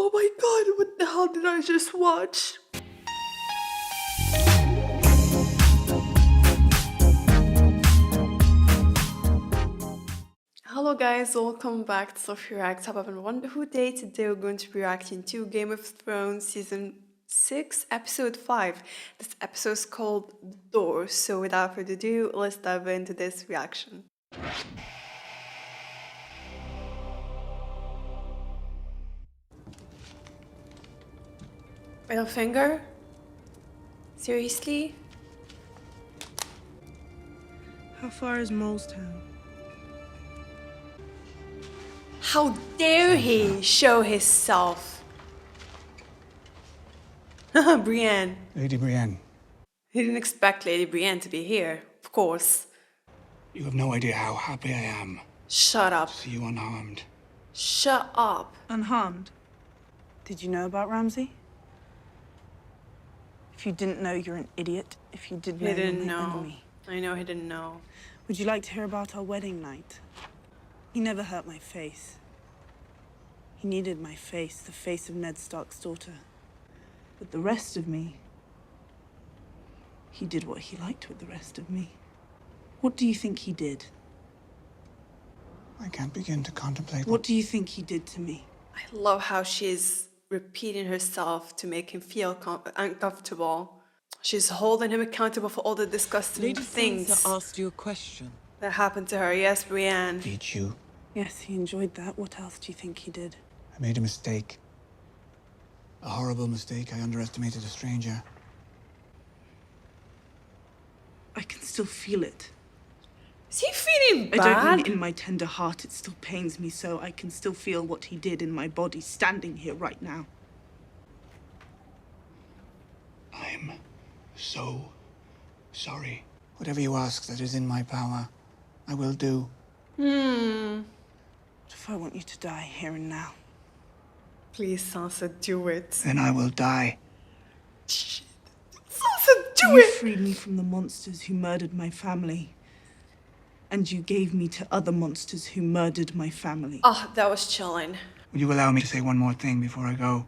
Oh my god, what the hell did I just watch? Hello guys, welcome back to Sophie Reacts. Hope having a wonderful day. Today we're going to be reacting to Game of Thrones Season 6, Episode 5. This episode is called The Door, so without further ado, let's dive into this reaction. Littlefinger? Seriously? How far is Molestown? How dare he show himself? Brienne. Lady Brienne, He didn't expect Lady Brienne to be here, of course. you have no idea how happy I am Shut up. to see you unharmed. Shut up. Unharmed? Did you know about Ramsay? If you didn't know, you're an idiot. If you did know, He didn't you're my know. enemy. I know he didn't know. Would you like to hear about our wedding night? He never hurt my face. He needed my face, the face of Ned Stark's daughter. But the rest of me, he did what he liked with the rest of me. What do you think he did? I can't begin to contemplate What do you think he did to me? I love how she's repeating herself to make him feel uncomfortable. She's holding him accountable for all the disgusting Lady things Sansa asked you a question. that happened to her. Yes, Brienne. beat you. Yes, he enjoyed that. What else do you think he did? I made a mistake. A horrible mistake. I underestimated a stranger. I can still feel it. Is he feeling I don't bad? mean in my tender heart, it still pains me so. I can still feel what he did in my body standing here right now. I'm so sorry. Whatever you ask that is in my power, I will do. What if I want you to die here and now? Please, Sansa, do it. Then I will die. Shit. Sansa, do You it! freed me from the monsters who murdered my family. And you gave me to other monsters who murdered my family. Oh, that was chilling. Will you allow me to say one more thing before I go?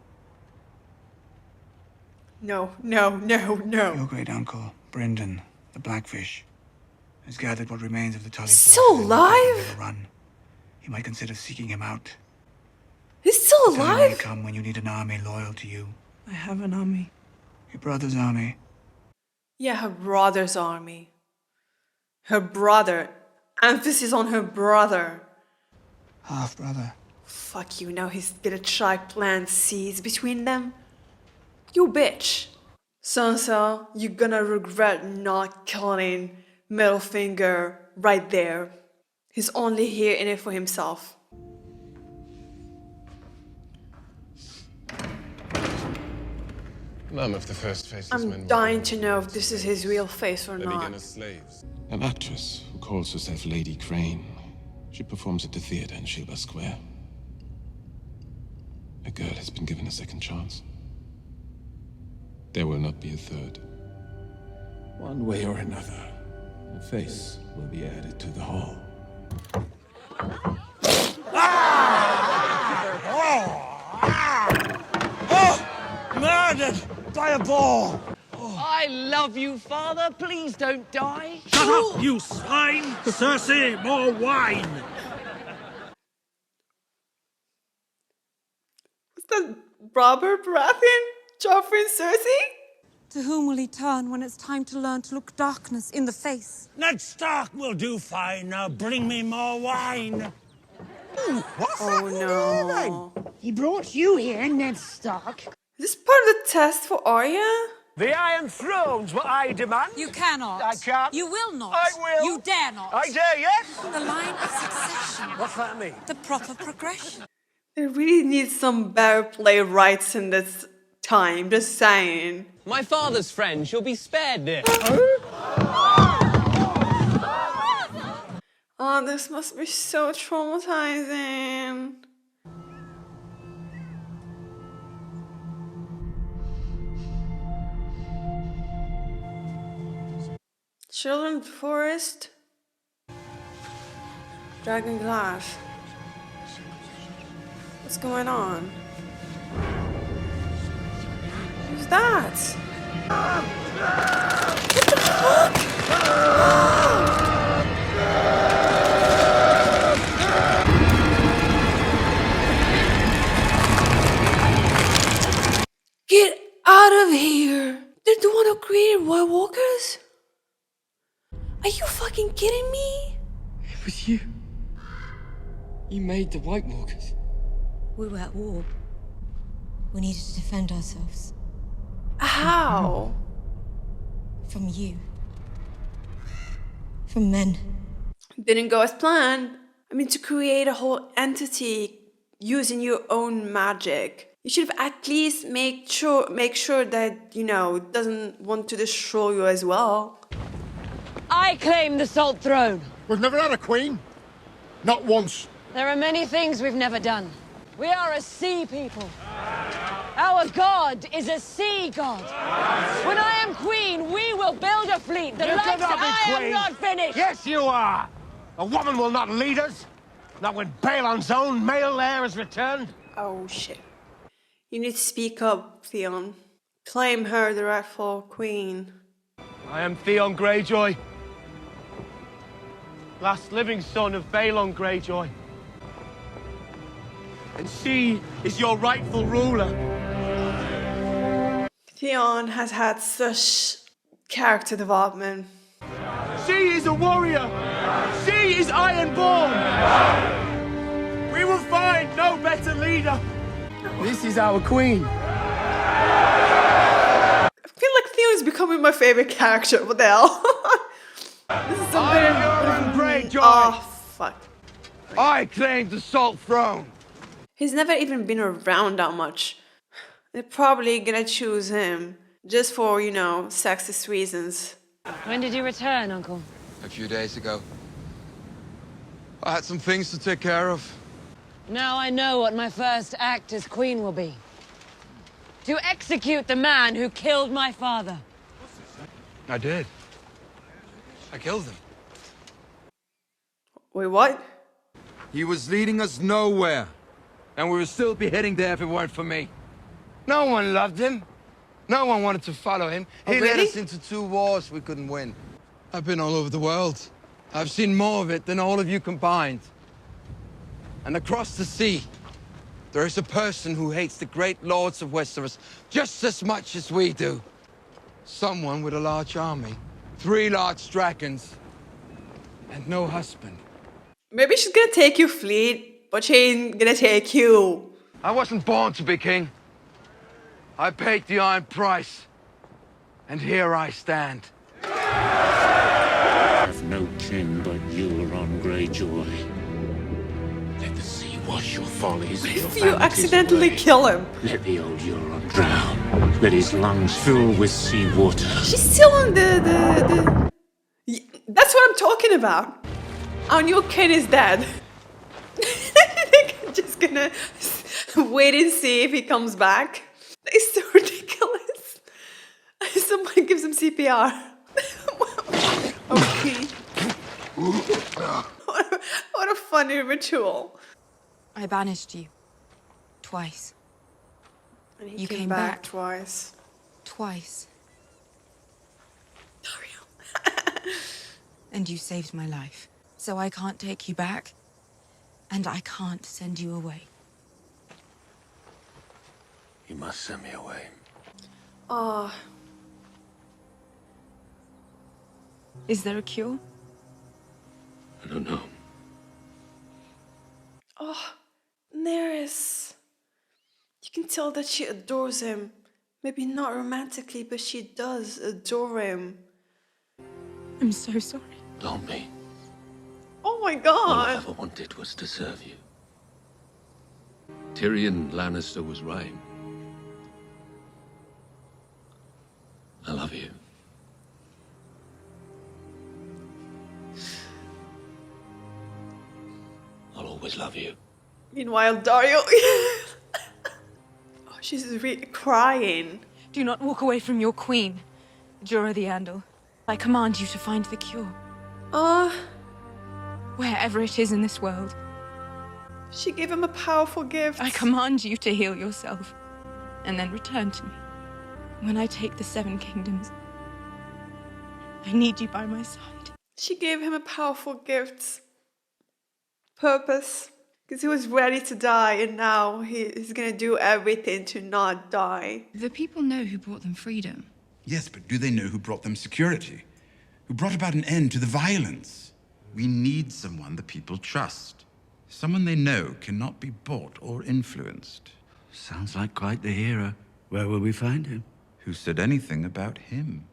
No, no, no, no. Your great uncle, Brendan, the Blackfish, has gathered what remains of the Tully Still forces and taken alive? a run. You might consider seeking him out. He's still The time may alive? come when you need an army loyal to you. I have an army. Your brother's army. Yeah, her brother's army. Her brother. Emphasis on her brother. Half-brother. Fuck you, now he's gonna try plant seeds between them? You bitch. Sansa, you're gonna regret not killing Littlefinger right there. He's only here in it for himself. None of the first faceless men I'm were dying born to know if this is his real face or They not. began as slaves. An actress who calls herself Lady Crane. She performs at the theater in Shielba Square. A girl has been given a second chance. There will not be a third. One way or another, a face will be added to the hall. Murdered by a ball! I love you, Father. Please don't die. Shut up, you swine! Cersei, more wine! Is that Robert Baratheon? Joffrey and Cersei? To whom will he turn when it's time to learn to look darkness in the face? Ned Stark will do fine. Now bring me more wine. What's Oh no. He brought you here, Ned Stark. Is this part of the test for Arya? The Iron Throne's what I demand. You cannot. I can't. You will not. I will. You dare not. I dare, yes? The line of succession. What's that mean? The proper progression. They really need some better playwrights in this time, just saying. My father's friend shall be spared this. Oh, this must be so traumatizing. Children Forest. Dragon Glass. What's going on? was that? Get out of here! They're the one who created White Walkers? Are you fucking kidding me? It was you. You made the White Walkers. We were at war. We needed to defend ourselves. How? From you. From men. Didn't go as planned. I mean, to create a whole entity using your own magic. You should have at least make sure that, you know, it doesn't want to destroy you as well. I claim the Salt Throne. We've never had a queen. Not once. There are many things we've never done. We are a sea people. Our god is a sea god. When I am queen, we will build a fleet. The You likes cannot be I am queen. not finished. Yes, you are. A woman will not lead us. Not when Balon's own male heir has returned. Oh shit. You need to speak up, Theon. Claim her the rightful queen. I am Theon Greyjoy, last living son of Balon Greyjoy. And she is your rightful ruler. Theon has had such character development. She is a warrior. She is Ironborn. We will find no better leader. This is our queen. I feel like Theon is becoming my favorite character. What the hell? This is I am Euron Greyjoy. Oh, fuck. I claim the Salt Throne. He's never even been around that much. They're probably gonna choose him just for, you know, sexist reasons. When did you return, Uncle? A few days ago. I had some things to take care of. Now I know what my first act as queen will be. To execute the man who killed my father. I did. I killed him. Wait, what? He was leading us nowhere. And we would still be heading there if it weren't for me. No one loved him. No one wanted to follow him. He led us into 2 wars we couldn't win. I've been all over the world. I've seen more of it than all of you combined. And across the sea, there is a person who hates the great lords of Westeros just as much as we do. Someone with a large army, 3 large dragons, and no husband. Maybe she's gonna take your fleet, but she ain't gonna take you. I wasn't born to be king. I paid the iron price. And here I stand. I have no kin but Euron Greyjoy. Let the sea wash your follies and your If you vanities accidentally away. kill him. Let the old Euron drown. Let his lungs fill with sea water. She's still on the... That's what I'm talking about. And your kid is dead. They're just gonna wait and see if he comes back. It's so ridiculous. Someone gives him CPR. Okay. What a funny ritual. I banished you. Twice. And he You came came back back. twice. Twice. Dario. And you saved my life. So I can't take you back. And I can't send you away. You must send me away. Oh, Is there a cure? I don't know. oh, Daenerys. You can tell that she adores him. Maybe not romantically, but she does adore him. I'm so sorry. Don't be. Oh my All I god. ever wanted was to serve you. Tyrion Lannister was right. I love you. I'll always love you. Meanwhile, Dario. Oh, she's crying. Do not walk away from your queen, Jorah the Andal. I command you to find the cure. Wherever it is in this world. She gave him a powerful gift. I command you to heal yourself. And then return to me. When I take the 7 kingdoms, I need you by my side. She gave him a powerful gift. Purpose. Because he was ready to die, and now he's gonna do everything to not die. The people know who brought them freedom. Yes, but do they know who brought them security? Who brought about an end to the violence? We need someone the people trust. Someone they know cannot be bought or influenced. Sounds like quite the hero. Where will we find him? Who said anything about him?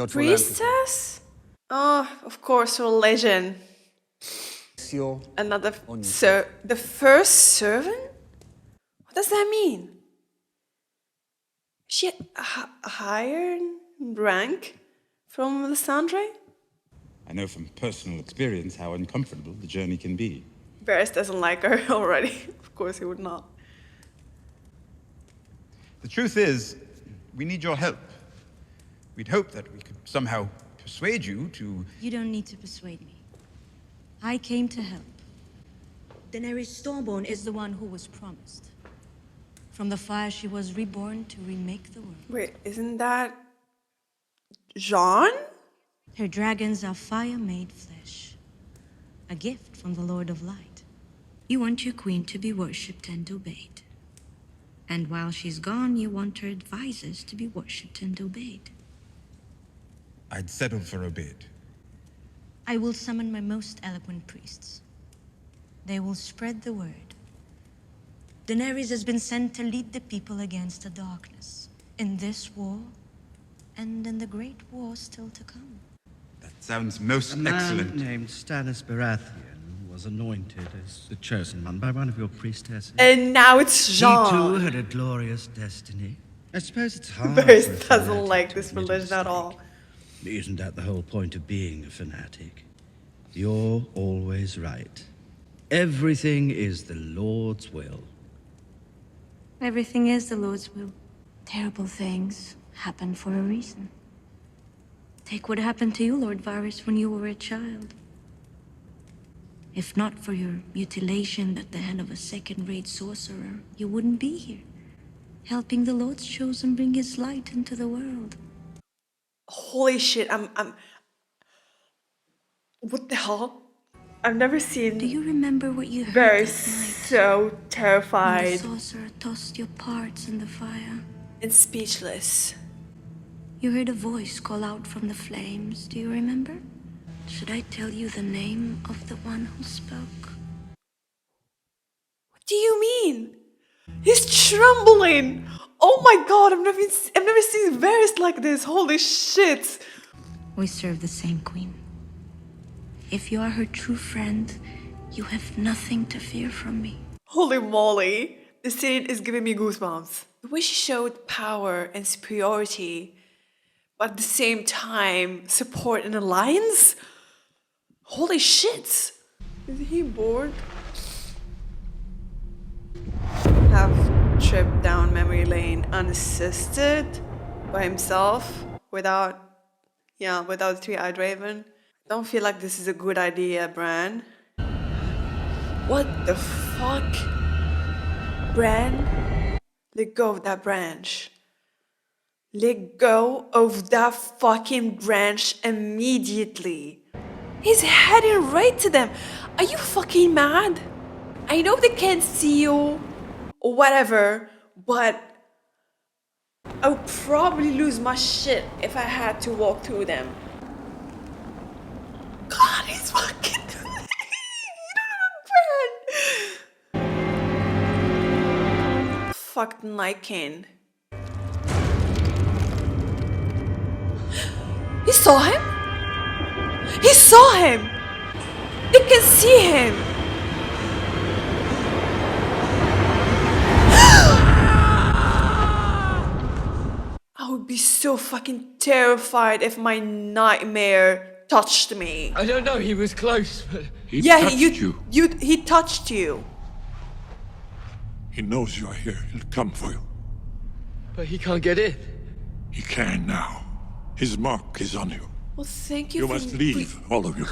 Priestess? Oh, of course, religion. Another the first servant? What does that mean? She had a higher rank from Lysandre? I know from personal experience how uncomfortable the journey can be. Varys doesn't like her already. Of course he would not. The truth is, we need your help. We'd hoped that we could somehow persuade you to... You don't need to persuade me. I came to help. Daenerys Stormborn is the one who was promised. From the fire she was reborn to remake the world. Wait, isn't that... Jon? Her dragons are fire-made flesh. A gift from the Lord of Light. You want your queen to be worshipped and obeyed. And while she's gone, you want her advisors to be worshipped and obeyed. I'd settle for a bid. I will summon my most eloquent priests. They will spread the word. Daenerys has been sent to lead the people against the darkness. In this war, and in the great war still to come. That sounds most excellent. A man named Stannis Baratheon was anointed as the chosen one by one of your priestesses. And now it's Jon. He too had a glorious destiny. I suppose it's hard. Varys doesn't like this religion at all. Isn't that the whole point of being a fanatic? You're always right. Everything is the Lord's will. Everything is the Lord's will. Terrible things happen for a reason. Take what happened to you, Lord Varys, when you were a child. If not for your mutilation at the hand of a second-rate sorcerer, you wouldn't be here, helping the Lord's chosen bring his light into the world. Holy shit, what the hell? I've never seen... Do you remember what you heard Very that night? So terrified. When the sorcerer tossed your parts in the fire. And speechless. You heard a voice call out from the flames. Do you remember? Should I tell you the name of the one who spoke? What do you mean? He's trembling! Oh my god, I've never seen Varys like this. Holy shit! We serve the same queen. If you are her true friend, you have nothing to fear from me. Holy moly. The scene is giving me goosebumps. The way she showed power and superiority, but at the same time, support an alliance? Holy shit! Is he bored? Have tripped down memory lane unassisted by himself without the three-eyed raven. Don't feel like this is a good idea, Bran. What the fuck? Bran? Let go of that branch. Let go of that fucking branch immediately. He's heading right to them. Are you fucking mad? I know they can't see you or whatever, but I would probably lose my shit if I had to walk through them. God, he's fucking Bran. Fuck the Night King. He saw him? He saw him! They can see him! I would be so fucking terrified if my nightmare touched me. I don't know, he was close, but... He touched you. He touched you. He knows you are here. He'll come for you. But he can't get in. He can now. His mark is on you. Well, thank you You for... must leave, all of you.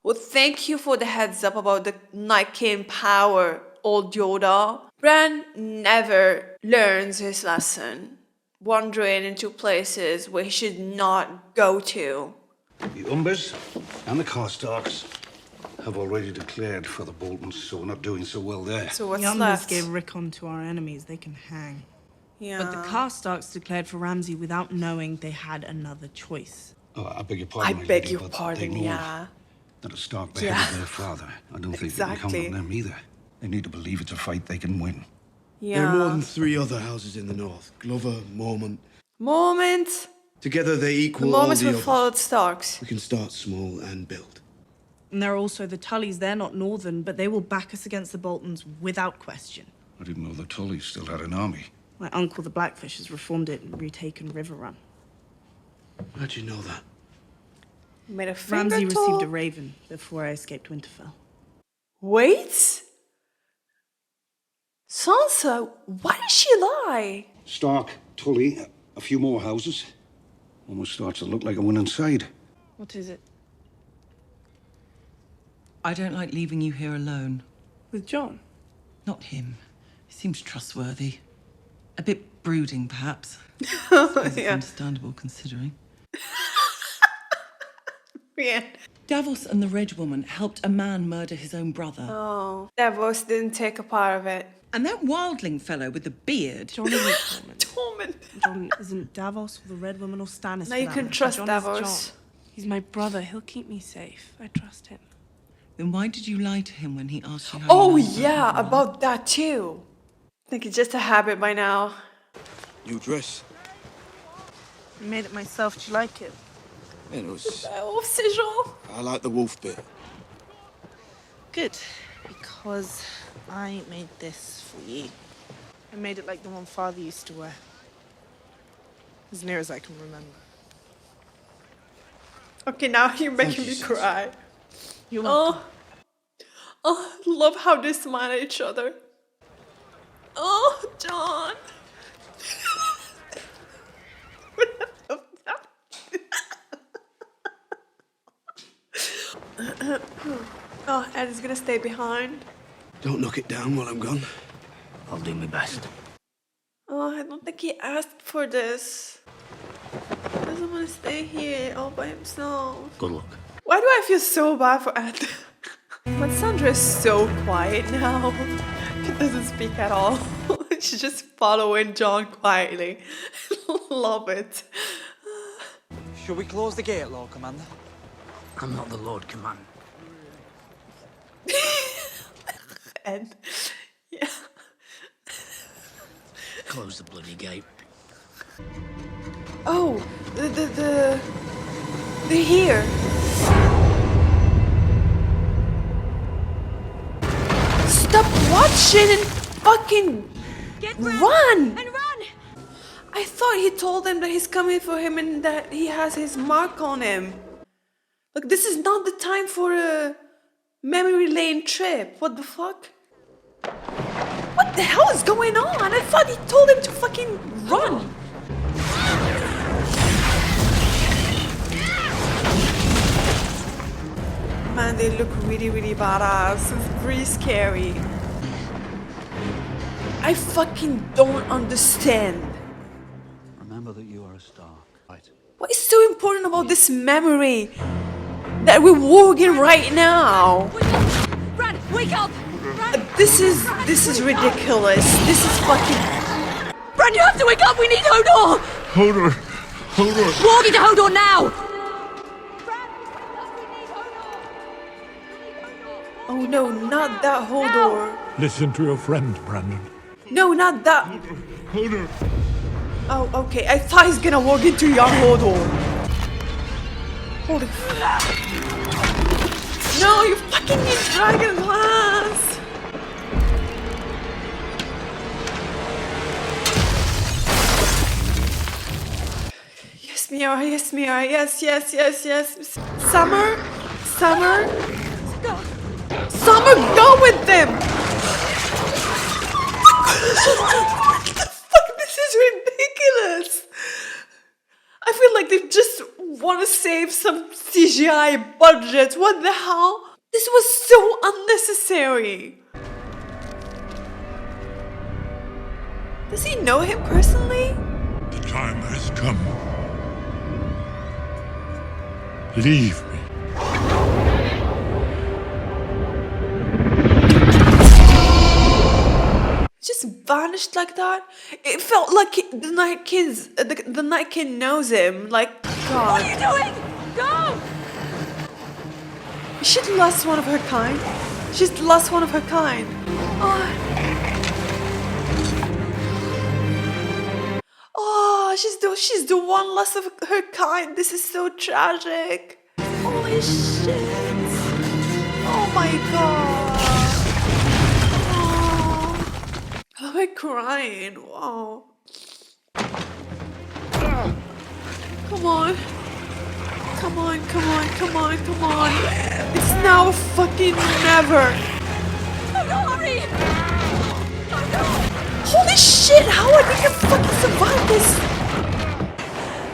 Well, thank you for the heads up about the Night King power. old Yoda. Bran never learns his lesson, wandering into places where he should not go to. The Umbers and the Karstarks have already declared for the Boltons, so we're not doing so well there. So what's the Umbers left? gave Rickon to our enemies. They can hang. Yeah. But the Karstarks declared for Ramsay without knowing they had another choice. Oh, I beg your pardon. I my beg lady, your but pardon, they know yeah. that a Stark beheaded Yeah. their father. I don't think Exactly. they can count on them either. They need to believe it's a fight they can win. Yeah. There are more than 3 other houses in the north. Glover, Mormont. Moment. Together they The equal all moments the we others. followed Starks. We can start small and build. And there are also the Tullys. They're not northern, but they will back us against the Boltons without question. I didn't know the Tullys still had an army. My uncle, the Blackfish, has reformed it and retaken River Run. How'd you know that? Made a finger Ramsay tool. received a raven before I escaped Winterfell. Wait. Sansa, why did she lie? Stark, Tully, a few more houses. Almost starts to look like a winning side. What is it? I don't like leaving you here alone. With Jon? Not him. He seems trustworthy. A bit brooding, perhaps. It's Yeah. understandable, considering. Yeah. Davos and the Red Woman helped a man murder his own brother. Oh, Davos didn't take a part of it. And that wildling fellow with the beard. Jon isn't Torment. Jon isn't Davos or the Red Woman or Stannis. Now for you that can matter. trust Jon is Davos. Jon. He's my brother. He'll keep me safe. I trust him. Then why did you lie to him when he asked you how Oh you know yeah, everyone? about that too. I think it's just a habit by now. New dress. I made it myself. Do you like it? It was... Oh, c'est Jean. I like the wolf bit. Good. Because I made this for you. I made it like the one Father used to wear. As near as I can remember. Okay, now you're making me you, Sansa. cry. You're welcome. Oh, love how they smile at each other. Oh, Jon. Oh, Ed is gonna stay behind. Don't knock it down while I'm gone. I'll do my best. Oh, I don't think he asked for this. He doesn't want to stay here all by himself. Good luck. Why do I feel so bad for Ed? But Sandra is so quiet now. She doesn't speak at all. She's just following Jon quietly. Love it. Should we close the gate, Lord Commander? I'm not the Lord Command. Ed. Yeah. Close the bloody gate. Oh, they're here. Stop watching and fucking run! And run! I thought he told them that he's coming for him and that he has his mark on him. Like, this is not the time for a memory lane trip. What the fuck? What the hell is going on? I thought he told him to fucking run. Man, they look really, really badass. It's pretty scary. I fucking don't understand. Remember that you are a Stark. Right. What is so important about this memory that we're walking right now? Bran, wake up! Bran! This is ridiculous. This is fucking. Bran, you have to wake up! We need Hodor! Hodor! Hodor! Walking to Hodor now! Oh no, not that Hodor. Listen to your friend, Brandon. No, not that. Hodor! Oh, okay. I thought he's gonna walk into young Hodor. Holy. No, you fucking need dragon glass. Yes, Miara, yes, Miara, yes, yes, yes, yes. Summer? Summer? Summer, go with them! What the fuck? This is ridiculous! I feel like they just want to save some CGI budget. What the hell? This was so unnecessary. Does he know him personally? The time has come. Leave me. Just vanished like that. It felt like the Night King knows him. Like, God. What are you doing? Go! Is she the last one of her kind? She's the last one of her kind. Oh, she's the one last of her kind. This is so tragic. Holy shit. Oh my God. Oh, I'm crying. Wow. Come on. Come on, come on, come on, come on. It's now fucking never. Oh no, hurry! Oh no! Holy shit, how are they gonna fucking survive this?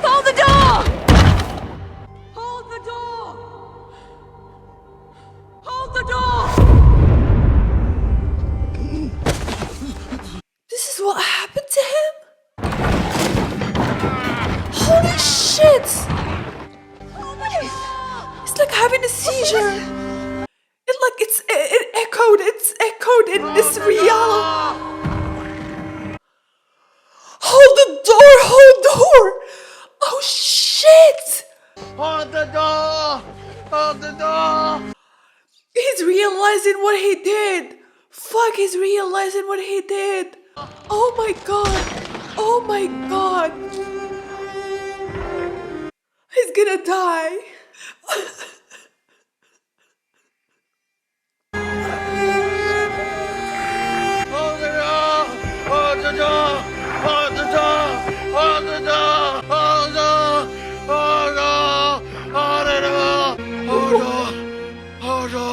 Hold the door! Hold the door! Hold the door! This is what happened to him? Holy shit! It's like having a seizure. It's echoed in this reality. Hold the door! Oh shit! Hold the door! Hold the door! He's realizing what he did. Fuck, he's realizing what he did. Oh my God. Oh my God. He's gonna die. Hold the door! Hold the door! Hold the door! Hold the door! Hold the door! Hold the door! Hold the door! Hold the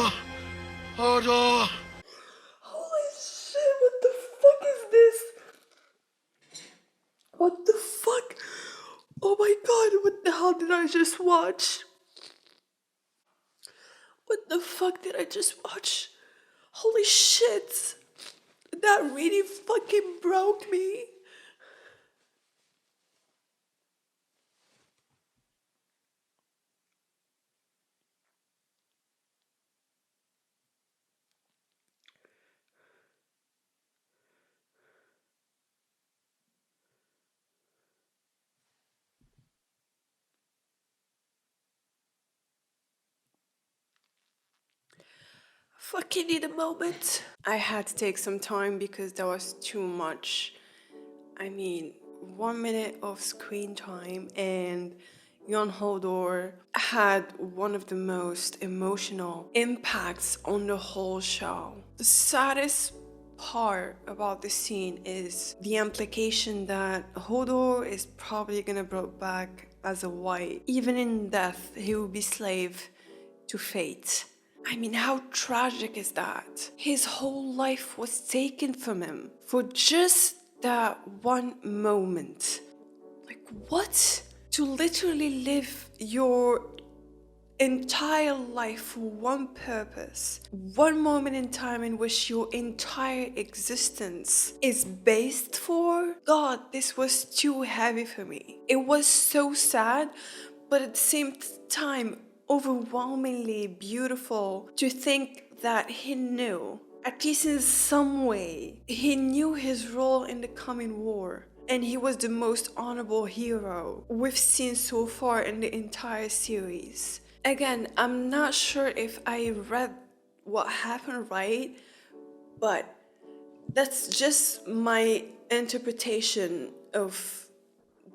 Hold the Holy shit, what the fuck is this? What the fuck? Oh my God, what the hell did I just watch? What the fuck did I just watch? Holy shit. That really fucking broke me. Fucking need a moment. I had to take some time because that was too much. I mean, 1 minute of screen time and Jon Hodor had one of the most emotional impacts on the whole show. The saddest part about this scene is the implication that Hodor is probably gonna brought back as a white. Even in death, he will be slave to fate. I mean, how tragic is that? His whole life was taken from him for just that one moment. Like, what? To literally live your entire life for one purpose, one moment in time in which your entire existence is based for? God, this was too heavy for me. It was so sad, but at the same time, overwhelmingly beautiful to think that he knew, at least in some way, he knew his role in the coming war. And he was the most honorable hero we've seen so far in the entire series. Again, I'm not sure if I read what happened right, but that's just my interpretation of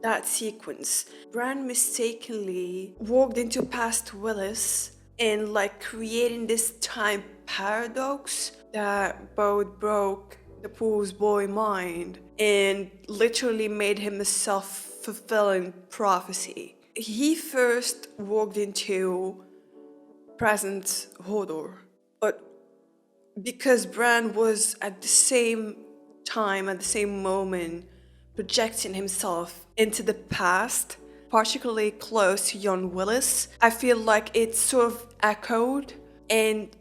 that sequence. Bran mistakenly walked into past Willis and like creating this time paradox that both broke the pool's boy mind and literally made him a self-fulfilling prophecy. He first walked into present Hodor, but because Bran was at the same time, at the same moment, projecting himself into the past, particularly close to young Willis, I feel like it sort of echoed and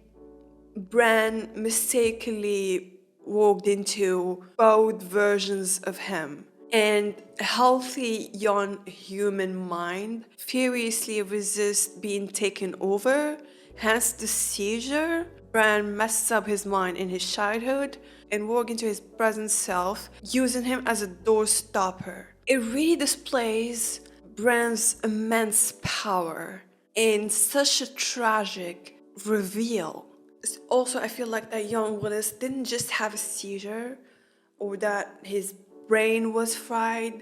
Bran mistakenly walked into both versions of him. And a healthy young human mind furiously resists being taken over, hence the seizure. Bran messes up his mind in his childhood and walks into his present self, using him as a door stopper. It really displays Bran's immense power in such a tragic reveal. Also, I feel like that young Willis didn't just have a seizure or that his brain was fried.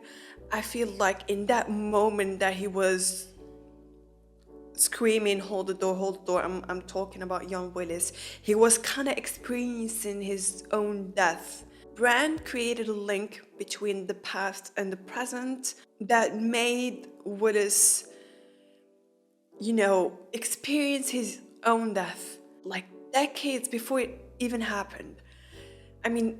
I feel like in that moment that he was screaming, hold the door, I'm talking about young Willis, he was kind of experiencing his own death. Bran created a link between the past and the present that made Willis, experience his own death, like decades before it even happened. I mean,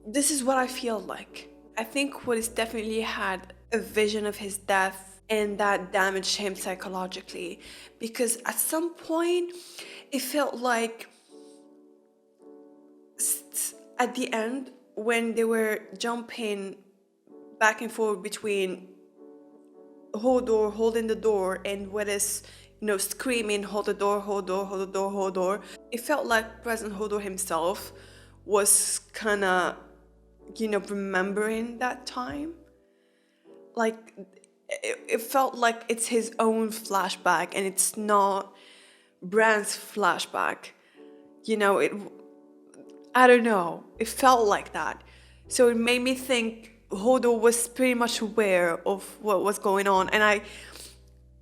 this is what I feel like. I think Willis definitely had a vision of his death, and that damaged him psychologically, because at some point it felt like at the end, when they were jumping back and forth between Hodor holding the door and Willis, screaming, hold the door, hold door, hold the door, hold door, it felt like President Hodor himself was kind of, remembering that time. Like, it felt like it's his own flashback and it's not Bran's flashback. I don't know. It felt like that. So it made me think Hodor was pretty much aware of what was going on. And I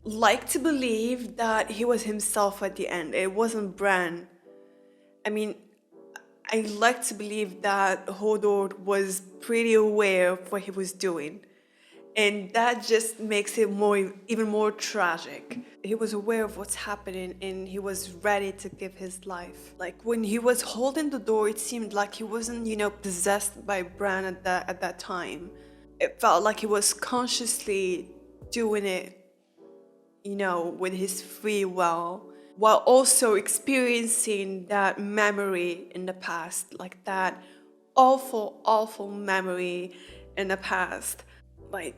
like to believe that he was himself at the end. It wasn't Bran. I mean, I like to believe that Hodor was pretty aware of what he was doing. And that just makes it even more tragic. He was aware of what's happening and he was ready to give his life. Like when he was holding the door, it seemed like he wasn't, possessed by Bran at that time. It felt like he was consciously doing it, with his free will, while also experiencing that memory in the past, like that awful, awful memory in the past. Like,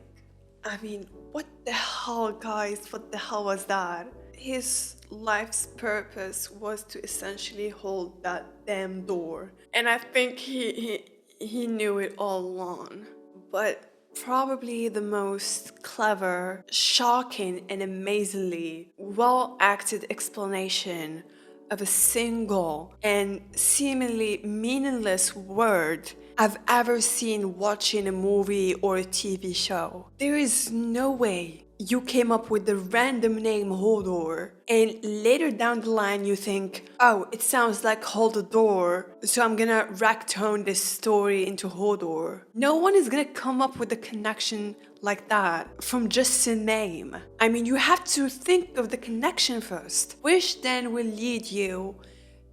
I mean, what the hell, guys? What the hell was that? His life's purpose was to essentially hold that damn door. And I think he knew it all along. But probably the most clever, shocking, and amazingly well-acted explanation of a single and seemingly meaningless word I've ever seen watching a movie or a TV show. There is no way you came up with the random name Hodor and later down the line you think, oh, it sounds like hold the door, so I'm gonna racktone this story into Hodor. No one is gonna come up with a connection like that from just a name. I mean, you have to think of the connection first, which then will lead you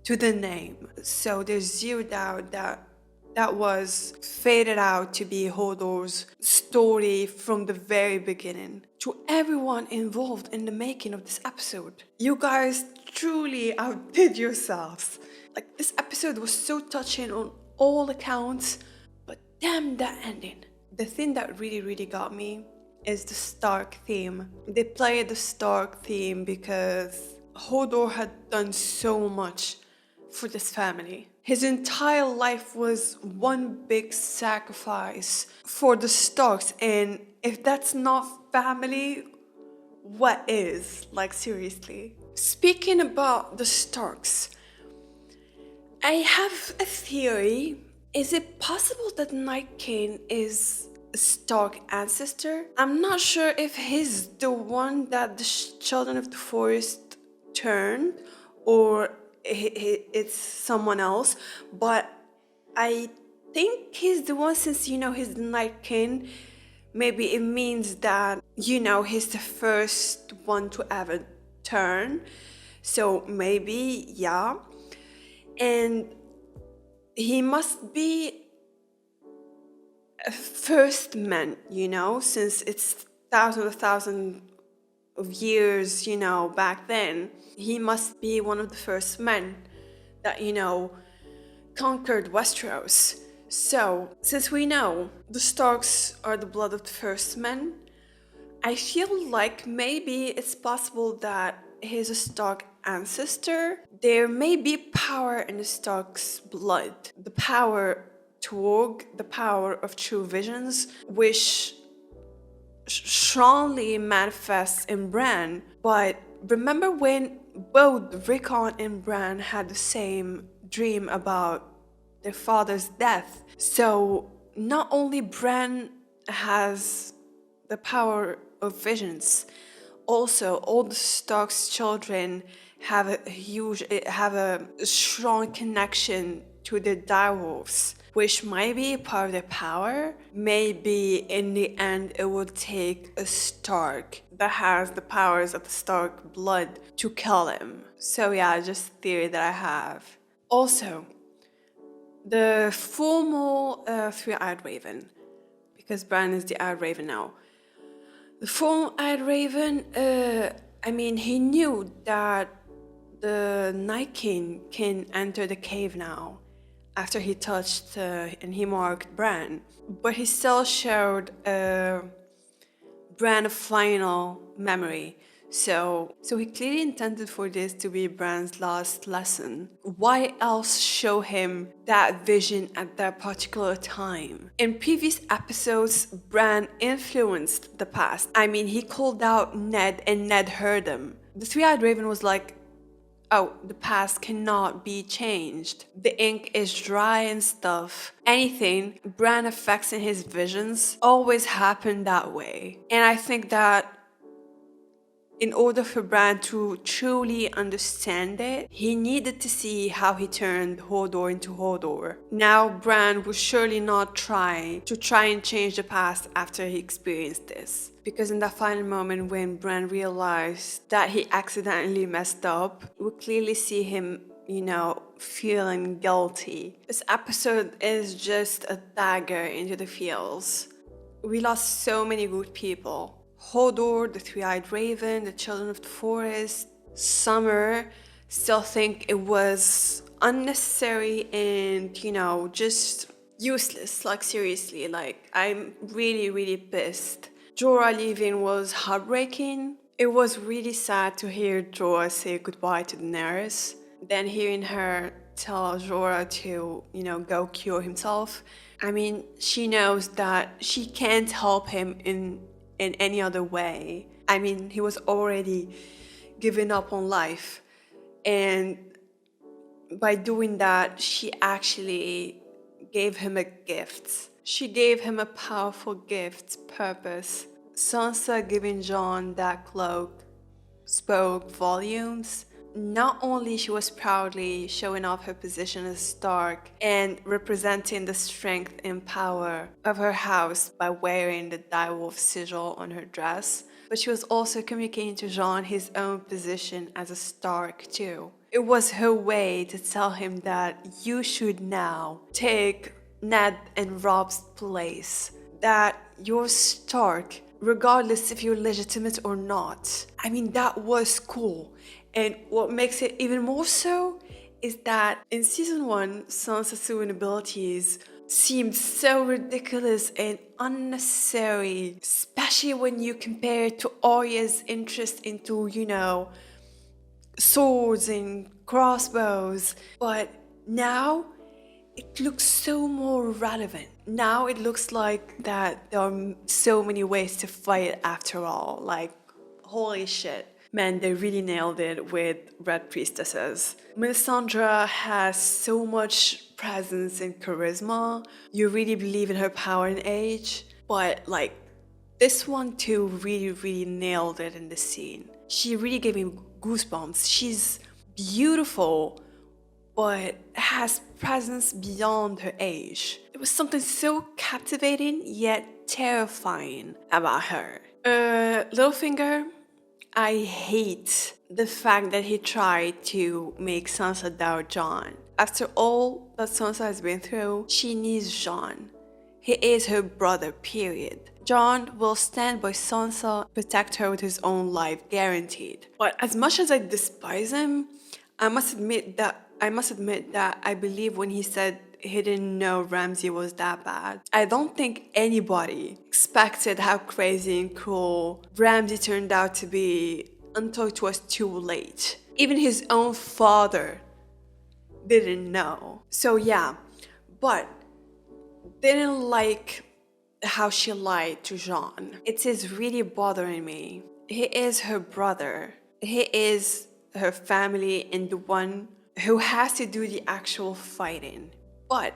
to the name. So there's zero doubt that was faded out to be Hodor's story from the very beginning. To everyone involved in the making of this episode, you guys truly outdid yourselves. Like, this episode was so touching on all accounts, but damn that ending. The thing that really, really got me is the Stark theme. They played the Stark theme because Hodor had done so much for this family. His entire life was one big sacrifice for the Starks, and if that's not family, what is? Like, seriously. Speaking about the Starks, I have a theory. Is it possible that Night King is a Stark ancestor? I'm not sure if he's the one that the Children of the Forest turned, or it's someone else, but I think he's the one, since he's the Night King. Maybe it means that he's the first one to ever turn, so maybe, yeah. And he must be a first man, since it's thousands of years, back then. He must be one of the first men that, conquered Westeros. So, since we know the Starks are the blood of the first men, I feel like maybe it's possible that he's a Stark ancestor. There may be power in the Stark's blood. The power to walk, the power of true visions, which strongly manifests in Bran. But remember when both Rickon and Bran had the same dream about their father's death? So not only Bran has the power of visions, also all the Stark's children have a strong connection to the direwolves, which might be part of their power. Maybe in the end it will take a Stark that has the powers of the Stark blood to kill him. So yeah, just a theory that I have. Also, the formal three-eyed raven, because Bran is the eyed raven now. The four-eyed raven, I mean, he knew that the Night King can enter the cave now after he touched and he marked Bran, but he still showed Bran a final memory. So he clearly intended for this to be Bran's last lesson. Why else show him that vision at that particular time? In previous episodes, Bran influenced the past. I mean, he called out Ned and Ned heard him. The three-eyed raven was like, oh, the past cannot be changed. The ink is dry and stuff. Anything Bran affects in his visions always happen that way. And I think that in order for Bran to truly understand it, he needed to see how he turned Hodor into Hodor. Now Bran will surely not try and change the past after he experienced this. Because in that final moment when Bran realized that he accidentally messed up, we clearly see him, feeling guilty. This episode is just a dagger into the feels. We lost so many good people. Hodor, the three-eyed raven, the children of the forest, Summer, still think it was unnecessary and, just useless. Like, seriously, I'm really, really pissed. Jorah leaving was heartbreaking. It was really sad to hear Jorah say goodbye to Daenerys. Then hearing her tell Jorah to, go cure himself. I mean, she knows that she can't help him in any other way. I mean, he was already giving up on life. And by doing that, she actually gave him a gift. She gave him a powerful gift, purpose. Sansa giving Jon that cloak spoke volumes. Not only she was proudly showing off her position as Stark and representing the strength and power of her house by wearing the direwolf sigil on her dress, but she was also communicating to Jon his own position as a Stark too. It was her way to tell him that you should now take Ned and Rob's place, that you're Stark regardless if you're legitimate or not. I mean, that was cool. And what makes it even more so is that in season 1, Sansa's suing abilities seemed so ridiculous and unnecessary, especially when you compare it to Arya's interest into, swords and crossbows. But now it looks so more relevant. Now it looks like that there are so many ways to fight after all. Like, holy shit. Man, they really nailed it with Red Priestesses. Melisandre has so much presence and charisma. You really believe in her power and age. But this one too really, really nailed it in the scene. She really gave me goosebumps. She's beautiful, but has presence beyond her age. There was something so captivating yet terrifying about her. Littlefinger, I hate the fact that he tried to make Sansa doubt Jon. After all that Sansa has been through, she needs Jon. He is her brother, period. Jon will stand by Sansa, protect her with his own life, guaranteed. But as much as I despise him, I must admit that I must admit that I believe when he said he didn't know Ramsay was that bad. I don't think anybody expected how crazy and cruel Ramsay turned out to be until it was too late. Even his own father didn't know. So yeah, but didn't like how she lied to Jon. It is really bothering me. He is her brother. He is her family and the one who has to do the actual fighting. But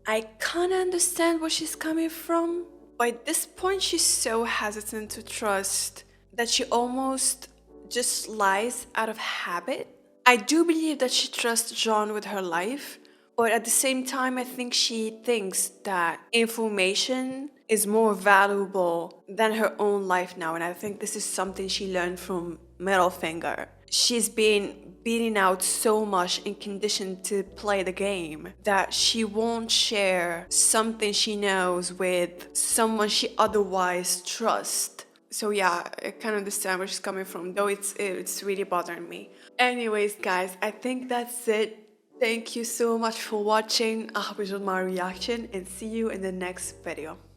I kind of understand where she's coming from. By this point, she's so hesitant to trust that she almost just lies out of habit. I do believe that she trusts Jon with her life, but at the same time, I think she thinks that information is more valuable than her own life now. And I think this is something she learned from Littlefinger. She's been beaten out so much and conditioned to play the game that she won't share something she knows with someone she otherwise trusts. So yeah, I kind of understand where she's coming from, though it's really bothering me. Anyways, guys, I think that's it. Thank you so much for watching. I hope you enjoyed my reaction and see you in the next video.